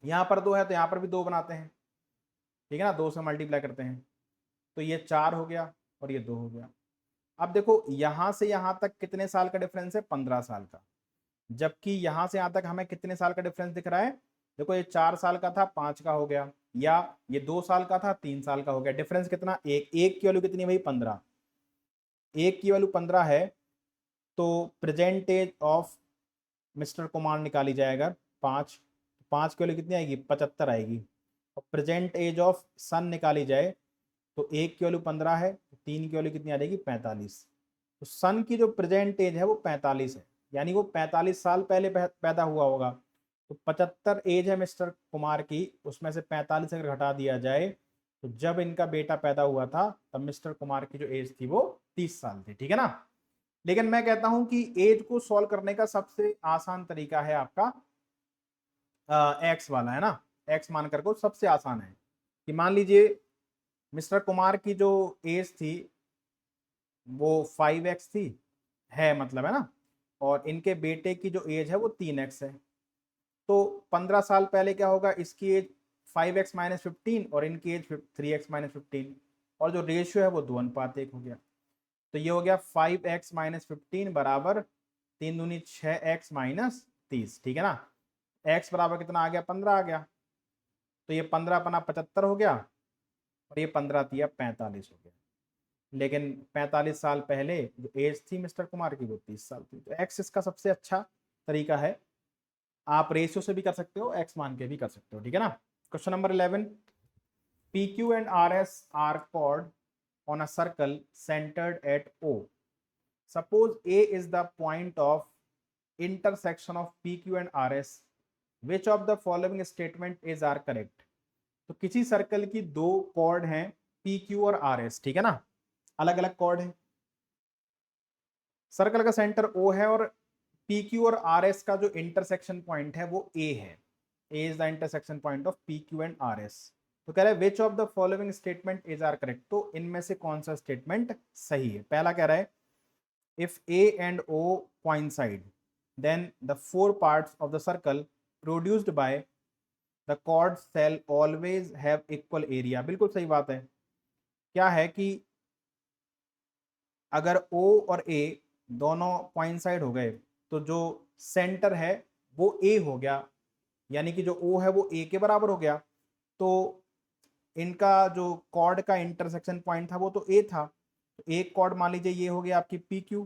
यहां पर 2 है तो यहां पर भी 2 बनाते हैं, ठीक है ना, 2 से मल्टीप्लाई करते हैं, तो ये 4 हो गया और ये 2 हो गया। अब देखो यहां से यहां तक कितने साल का डिफरेंस है, 15 साल का, जबकि यहां से यहां तक हमें कितने साल का डिफरेंस दिख रहा है, देखो ये 4 साल का था 5 का हो गया, या ये 2 साल का था 3 साल का हो गया। डिफरेंस कितना, एक की वैल्यू कितनी भाई, 15, एक की वैल्यू 15 है, तो present age of mister Kumar निकाली जाएगा 5, 5 की वैल्यू कितनी आएगी, 75 आएगी। और प्रेजेंट एज ऑफ सन निकाली जाए तो एक की वैल्यू 15 है, तो 3 की वैल्यू कितनी आ जाएगी, 45। तो सन की जो प्रेजेंट एज है वो 45 है, यानी वो 45 साल पहले पैदा हुआ होगा। तो 75 एज है मिस्टर कुमार की, उसमें से 45 अगर घटा दिया जाए तो जब इनका बेटा पैदा हुआ था तब मिस्टर कुमार की जो एज थी वो 30 साल थी, ठीक है ना। लेकिन मैं कहता हूं कि एज को सॉल्व करने का सबसे आसान तरीका है आपका एक्स वाला, है ना। एक्स मान करके सबसे आसान है कि मान लीजिए मिस्टर कुमार की जो एज थी वो 5x थी, है मतलब, है ना, और इनके बेटे की जो एज है वो 3x है। तो 15 साल पहले क्या होगा, इसकी एज 5x माइनस 15 और इनकी एज 3x माइनस 15, और जो रेशियो है वो 2:1 हो गया। तो ये हो गया 5x माइनस 15 बराबर 3 दूनी 6x माइनस 30, ठीक है ना। x बराबर कितना आ गया, 15 आ गया। तो ये 15 अपना 75 हो गया और ये 15 दिया 45 हो गया। लेकिन 45 साल पहले जो एज थी मिस्टर कुमार की वो 30 साल थी। तो एक्स इसका सबसे अच्छा तरीका है। आप रेशियो से भी कर सकते हो, एक्स मान के भी कर सकते हो, ठीक है ना। Question number 11, P Q and R S R chord on a circle centered at O. Suppose A is the point of intersection of PQ and RS. Which of the following statement is are correct? तो किसी circle की दो cord हैं PQ और RS, ठीक है ना, अलग अलग कॉर्ड है। सर्कल का सेंटर O है और PQ और RS का जो इंटरसेक्शन पॉइंट है वो A है। A is the intersection point of PQ and RS. तो कह रहा है which of the following statement is are correct. तो इनमें से कौन सा स्टेटमेंट सही है। पहला कह रहा है if A and O coincide then the four parts of the circle produced by the chord shall always have equal area। बिल्कुल सही बात है। क्या है कि अगर O और A दोनों coincide हो गए तो जो सेंटर है वो A हो गया, यानी कि जो O है वो A के बराबर हो गया। तो इनका जो कॉर्ड का इंटरसेक्शन पॉइंट था वो तो ए था। तो एक कॉर्ड मान लीजिए ये हो गया आपकी पी क्यू।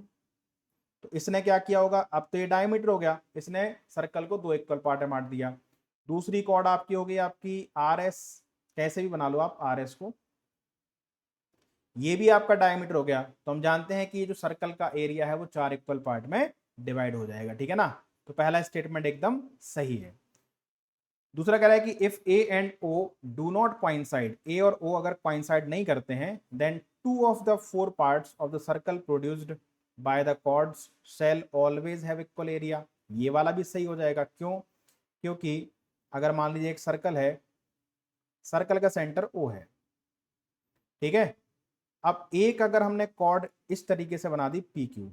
तो इसने क्या किया होगा, अब तो ये डायमीटर हो गया, इसने सर्कल को दो इक्वल पार्ट में बांट दिया। दूसरी कॉर्ड आपकी हो गई आपकी आर एस, कैसे भी बना लो आप आर एस को, ये भी आपका डायमीटर हो गया। तो हम जानते हैं कि ये जो सर्कल का एरिया है वो 4 इक्वल पार्ट में डिवाइड हो जाएगा, ठीक है ना। तो पहला स्टेटमेंट एकदम सही है। दूसरा कह रहा है कि if A and O do not coincide, A और ओ अगर क्वाइंसाइड नहीं करते हैं then two of the four parts of the circle produced by the chords shall always have equal area. ये वाला भी सही हो जाएगा। क्यों, क्योंकि अगर मान लीजिए एक सर्कल है, सर्कल का सेंटर ओ है, ठीक है। अब एक अगर हमने कॉर्ड इस तरीके से बना दी पी क्यू,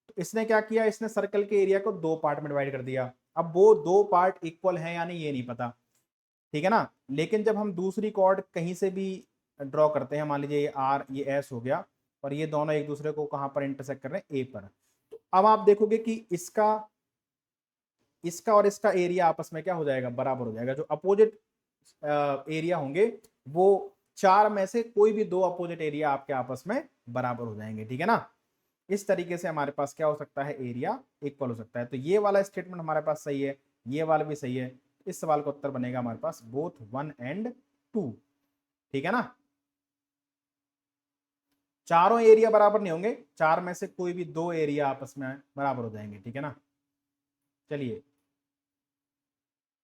तो इसने क्या किया, इसने सर्कल के एरिया को दो पार्ट में डिवाइड कर दिया। अब वो दो पार्ट इक्वल हैं यानी ये नहीं पता, ठीक है ना। लेकिन जब हम दूसरी कॉर्ड कहीं से भी ड्रॉ करते हैं, मान लीजिए ये आर ये एस हो गया और ये दोनों एक दूसरे को कहां पर इंटरसेक्ट कर रहे हैं, ए पर। तो अब आप देखोगे कि इसका इसका और इसका एरिया आपस में क्या हो जाएगा, बराबर हो जाएगा। जो अपोजिट एरिया होंगे वो चार में से कोई भी दो अपोजिट एरिया आपके आपस में बराबर हो जाएंगे, ठीक है ना। इस तरीके से हमारे पास क्या हो सकता है, एरिया इक्वल हो सकता है। तो ये वाला स्टेटमेंट हमारे पास सही है, ये वाला भी सही है। इस सवाल का उत्तर बनेगा हमारे पास बोथ 1 एंड 2, ठीक है ना। चारों एरिया बराबर नहीं होंगे, चार में से कोई भी दो एरिया आपस में बराबर हो जाएंगे, ठीक है ना। चलिए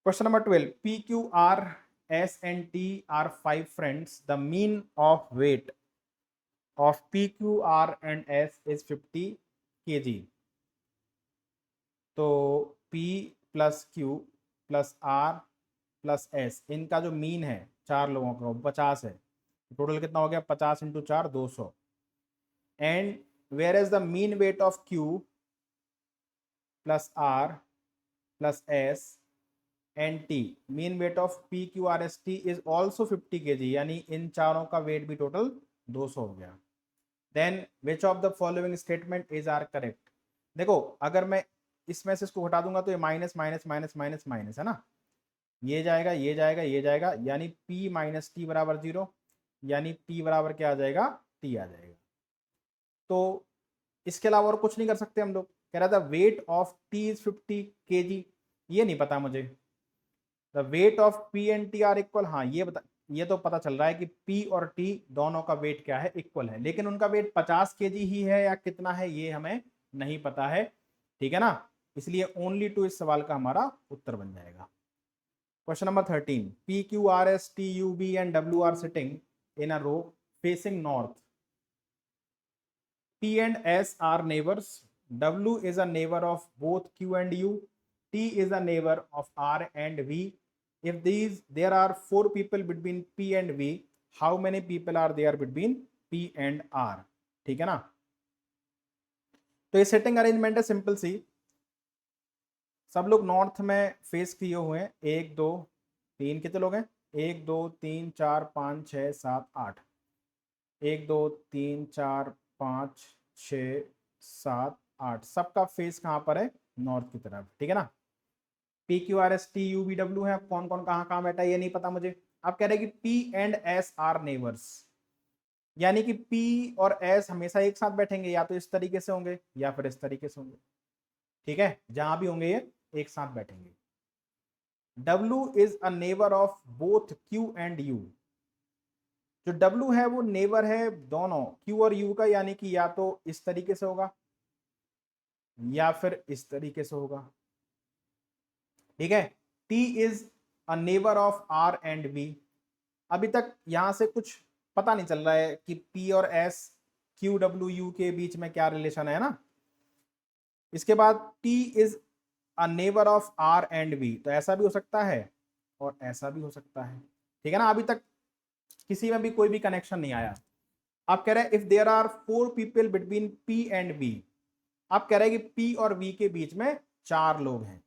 question number 12, P Q R S and T are 5 friends, the mean of weight of PQR and S is 50 kg। तो P plus Q plus R plus S इनका जो मीन है चार लोगों का वो 50 है। टोटल कितना हो गया, 50 into 4 200। And where is the mean weight of Q plus R plus S and T, mean weight of PQRST is also 50 kg, यानी इन चारों का वेट भी टोटल 200 हो गया। Then which of the following statement is are correct. देखो अगर मैं इसमें से इसको हटा दूंगा तो ये minus minus minus minus minus है ना, ये जाएगा ये जाएगा ये जाएगा, यानी P माइनस टी बराबर 0, यानी P बराबर क्या आ जाएगा, T आ जाएगा। तो इसके अलावा और कुछ नहीं कर सकते हम लोग। कह रहा था weight of T is 50 kg, ये नहीं पता मुझे। The weight of P and T are equal, हाँ ये तो पता चल रहा है कि P और T दोनों का वेट क्या है, इक्वल है। लेकिन उनका वेट 50 kg ही है या कितना है ये हमें नहीं पता है, ठीक है ना। इसलिए ओनली टू इस सवाल का हमारा उत्तर बन जाएगा। Question number 13, P Q R S T U V and W are sitting in a row facing north. P and S are neighbors. W is a neighbor of both Q and U. T is a neighbor of R and V. If there are 4 people between P and V, how many people are there between P and R? ठीक है ना। तो ये setting arrangement है simple सी। सब लोग north में face किए हुए हैं, 1 2 3, कितने लोग हैं? 1 2 3 4 5 6 7 8, 1 2 3 4 5 6 7 8, सबका फेस कहाँ पर है? नॉर्थ की तरफ, ठीक है ना। P Q R S T U B W है, कौन कौन कहाँ कहाँ बैठा है ये नहीं पता मुझे। आप कह रहे हैं कि P and S R neighbours, यानी कि पी और एस हमेशा एक साथ बैठेंगे, या तो इस तरीके से होंगे या फिर इस तरीके से होंगे, ठीक है, जहां भी होंगे ये एक साथ बैठेंगे। W is a neighbour of both Q and U। जो W है वो नेबर है दोनों Q और U का, यानी कि या तो इस तरीके से होगा या फिर इस तरीके से होगा, ठीक है। T is a neighbour of R and B। अभी तक यहां से कुछ पता नहीं चल रहा है कि P और S Q W U के बीच में क्या रिलेशन है ना। इसके बाद T is a neighbour of R and B, तो ऐसा भी हो सकता है और ऐसा भी हो सकता है, ठीक है ना। अभी तक किसी में भी कोई भी कनेक्शन नहीं आया। आप कह रहे हैं if there are 4 people between P and B, आप कह रहे हैं कि P और V के बीच में 4 लोग हैं,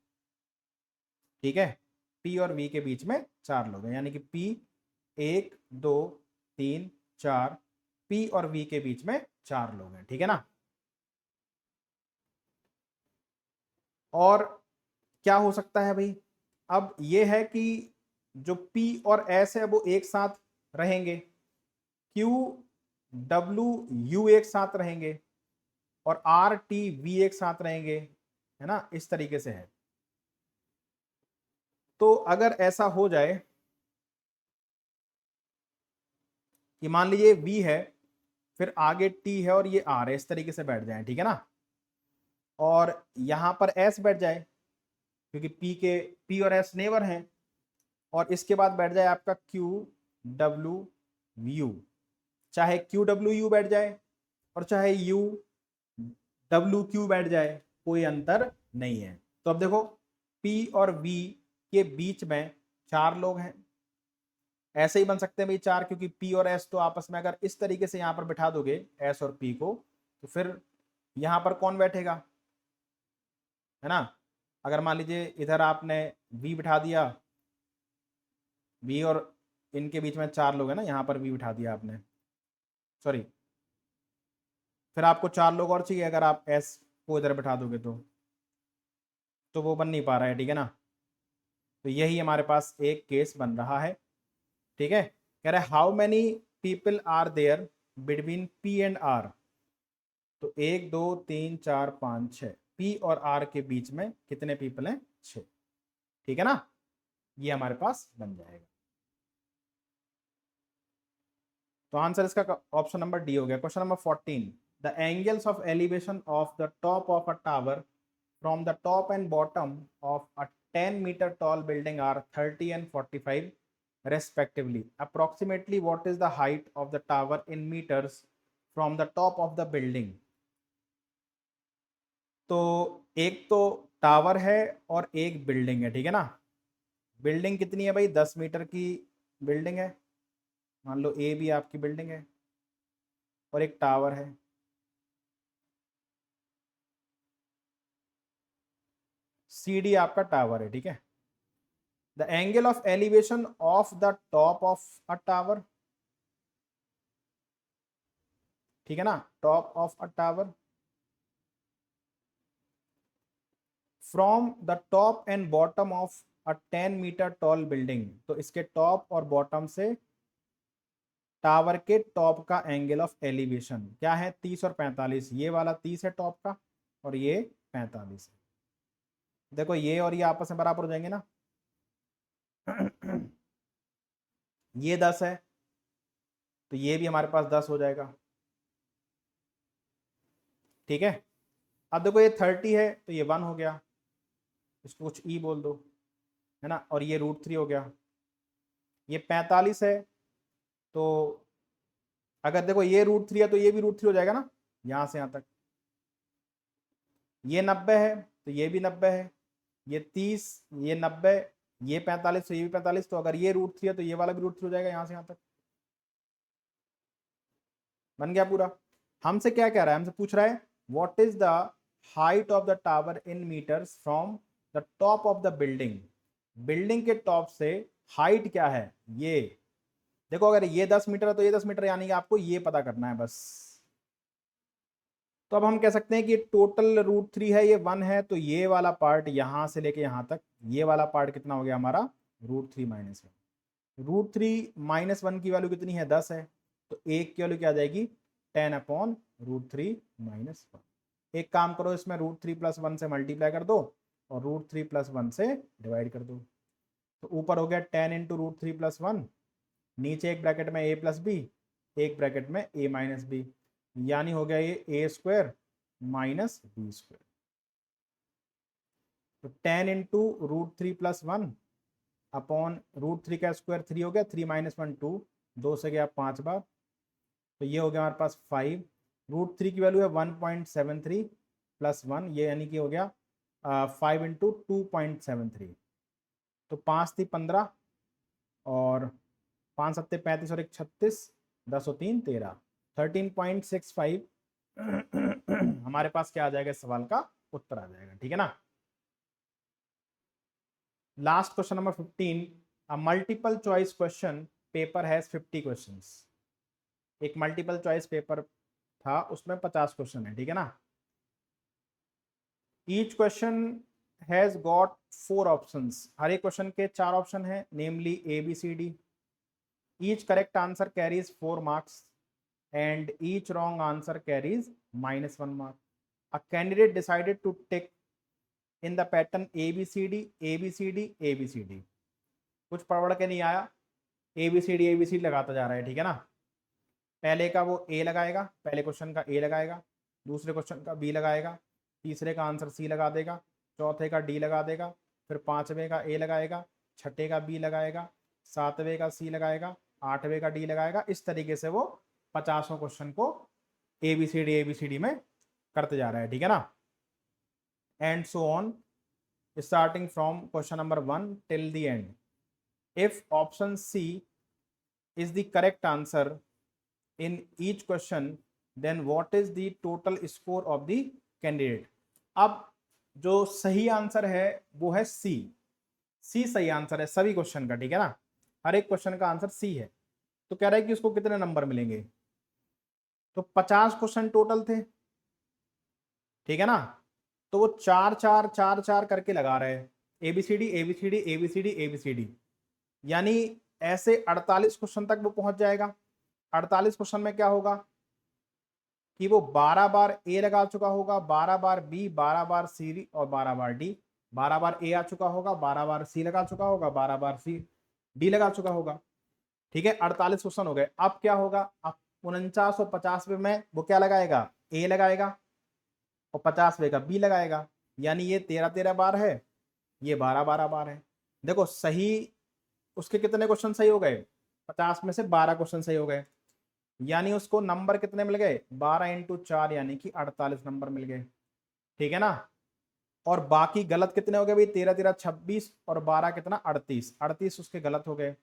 ठीक है। P और V के बीच में 4 लोग हैं, यानी कि P 1 2 3 4, P और V के बीच में 4 लोग हैं, ठीक है ना। और क्या हो सकता है भाई, अब ये है कि जो P और S है वो एक साथ रहेंगे, Q W U एक साथ रहेंगे और R T V एक साथ रहेंगे, है ना, इस तरीके से है। तो अगर ऐसा हो जाए कि मान लीजिए V है, फिर आगे T है और ये R है, इस तरीके से बैठ जाए, ठीक है ना। और यहां पर S बैठ जाए क्योंकि P और S नेबर हैं, और इसके बाद बैठ जाए आपका Q W U, चाहे Q W U बैठ जाए और चाहे U W Q बैठ जाए, कोई अंतर नहीं है। तो अब देखो P और V के बीच में 4 लोग हैं, ऐसे ही बन सकते हैं भाई 4, क्योंकि P और S तो आपस में अगर इस तरीके से यहां पर बिठा दोगे S और P को, तो फिर यहां पर कौन बैठेगा, है ना। अगर मान लीजिए इधर आपने V बिठा दिया, V और इनके बीच में 4 लोग हैं ना, यहां पर V बिठा दिया आपने, सॉरी, फिर आपको 4 लोग और चाहिए, अगर आप S को इधर बिठा दोगे तो वो बन नहीं पा रहा है, ठीक है ना। तो यही हमारे पास एक केस बन रहा है, ठीक है। कह रहा है how many people are there between P and R, तो 1 2 3 4 5 6, P और R के बीच में कितने पीपल हैं? 6, ठीक है ना। ये हमारे पास बन जाएगा। तो आंसर इसका ऑप्शन नंबर डी हो गया। Question number 14, the angles of elevation of the top of a tower from the top and bottom of a 10 meter tall building are 30 and 45 respectively. Approximately what is the height of the tower in meters from the top of the building? तो एक तो tower है और एक building है, ठीक है ना। बिल्डिंग कितनी है भाई? 10 मीटर की बिल्डिंग है, मान लो ए भी आपकी बिल्डिंग है, और एक टावर है। सी डी आपका टावर है, ठीक है। The angle of elevation of the top of a tower, ठीक है ना, top of a tower from the top and bottom of a 10 metre tall building, तो इसके टॉप और बॉटम से टावर के टॉप का एंगल ऑफ एलिवेशन क्या है? 30 और 45। ये वाला 30 है टॉप का और ये 45 है। देखो ये और ये आपस में बराबर हो जाएंगे ना। ये 10 है तो ये भी हमारे पास 10 हो जाएगा, ठीक है। अब देखो ये 30 है तो ये 1 हो गया, इसको कुछ ई बोल दो, है ना, और ये √3 हो गया। ये 45 है, तो अगर देखो ये √3 है तो ये भी √3 हो जाएगा ना, यहाँ से यहाँ तक। ये 90 है तो ये भी 90 है, ये 30, ये 90, ये 45 तो ये भी 45, तो अगर ये √3 है तो ये वाला भी √3 हो जाएगा यहाँ से यहाँ तक। बन गया पूरा। हमसे क्या कह रहा है, हमसे पूछ रहा है what is the height of the tower in metres from the top of the building. Building के टॉप से हाइट क्या है ये। देखो अगर ये 10 मीटर है तो ये 10 मीटर, यानी कि आपको ये पता करना है बस। तो अब हम कह सकते हैं कि टोटल √3 है, ये 1 है, तो ये वाला पार्ट यहां से लेके यहां तक, ये वाला पार्ट कितना हो गया हमारा, √3 - 1। √3 - 1 की वैल्यू कितनी है, 10 है, तो एक की वैल्यू क्या आ जाएगी, 10/√3 - 1। एक काम करो, इसमें √3 + 1 से मल्टीप्लाई कर दो और √3 + 1 से डिवाइड कर दो, तो ऊपर हो गया 10 × √3 + 1, नीचे एक ब्रैकेट में a + b, एक ब्रैकेट में a - b, यानी हो गया ये a² - b²। तो 10 × √3 + 1 अपॉन √3 का स्क्वायर 3 हो गया, 3 - 1 2, 2 से गया 5 बार, तो ये हो गया हमारे पास 5। √3 की वैल्यू है 1.73 + 1, ये यानी कि हो गया 5 × 2.73, तो 5 थी 15 और 5 × 7 = 35 और 1 = 36, 10 और 3 = 13, 13.65 हमारे पास क्या आ जाएगा, इस सवाल का उत्तर आ जाएगा। ठीक है ना। Last question number 15, a multiple choice question paper has 50 questions. एक मल्टीपल चॉइस पेपर था, उसमें 50 क्वेश्चन है। ठीक है ना। Each question has got 4 options, हर एक क्वेश्चन के 4 ऑप्शन है, namely ABCD। Each correct answer carries 4 marks and each wrong answer carries -1 mark. A candidate decided to tick in the pattern ABCD ABCD ABCD। कुछ पढ़ के नहीं आया, ABCD ABCD लगाता जा रहा है। ठीक है ना। पहले का वो A लगाएगा, पहले क्वेश्चन का A लगाएगा, दूसरे क्वेश्चन का B लगाएगा, तीसरे का आंसर C लगा देगा, चौथे का D लगा देगा, फिर पांचवे का A लगाएगा, छठे का B लगाएगा, सातवें का C लगाएगा, आठवें का D लगाएगा। इस तरीके से वो 50 क्वेश्चन को ABCD में करते जा रहा है। ठीक है ना। And so on starting from question number 1 till the end. If option C is the correct answer in each question, then what is the total score of the candidate. अब जो सही आंसर है वो है C सही answer है सभी question का। ठीक है ना। हर एक क्वेश्चन का आंसर C है, तो कह रहा है कि उसको कितने नंबर मिलेंगे। तो 50 क्वेश्चन टोटल थे। ठीक है ना। तो वो 4 4 4 4 करके लगा रहे हैं, ABCD ABCD ABCD ABCD, यानी ऐसे 48 क्वेश्चन तक वो पहुंच जाएगा। 48 क्वेश्चन में क्या होगा कि वो 12 बार A लगा चुका होगा, 12 बार B, 12 बार C और 12 बार D। 12 बार A आ चुका होगा, 12 बार C लगा चुका होगा, 12 बार D लगा चुका होगा। ठीक है। 48 क्वेश्चन हो गए। अब क्या होगा, अब 49 और 50 में वो क्या लगाएगा, A लगाएगा, और 50वें का B लगाएगा, यानी ये 13 13 बार है, ये 12 12 बार है। देखो सही उसके कितने क्वेश्चन सही हो गए, 50 में से 12 क्वेश्चन सही हो गए, यानी उसको नंबर कितने मिल गए, 12 × 4 यानी कि 48 नंबर मिल गए। ठीक है ना। और बाकी गलत कितने हो गए भाई, 13 13 26 और 12 कितना 38, 38 उसके गलत हो गए,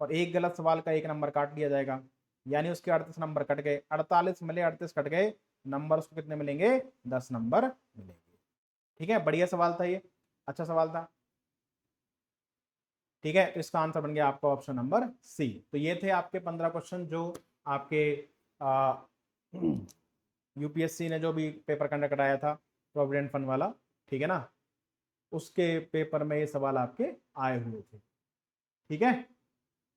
और एक गलत सवाल का 1 नंबर काट लिया जाएगा, यानी उसके 38 नंबर कट गए। 48 मिले, 38 कट गए, नंबर उसको कितने मिलेंगे, 10 नंबर मिलेंगे। ठीक है। बढ़िया सवाल था ये, अच्छा सवाल था। ठीक है। तो इसका आंसर बन गया आपका ऑप्शन नंबर C। तो ये थे आपके 15 क्वेश्चन जो आपके UPSC ने जो भी पेपर कंडक्ट कराया था प्रोविडेंट फंड वाला। ठीक है ना। उसके पेपर में ये सवाल आपके आए हुए थे। ठीक है।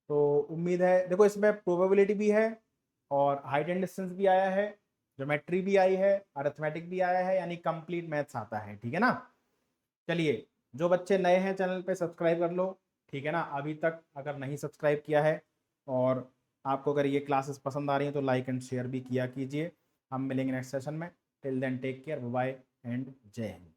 तो उम्मीद है, देखो इसमें प्रोबेबिलिटी भी है और हाइट एंड डिस्टेंस भी आया है, ज्योमेट्री भी आई है, अरिथमेटिक भी आया है, यानी कंप्लीट मैथ्स आता है। ठीक है ना। चलिए, जो बच्चे नए हैं चैनल पे सब्सक्राइब कर लो। ठीक है ना। अभी तक अगर नहीं सब्सक्राइब किया है, और आपको अगर ये क्लासेस पसंद आ रही हैं तो लाइक एंड शेयर भी किया कीजिए। हम मिलेंगे नेक्स्ट सेशन में। Till then take care, bye and जय हिंद।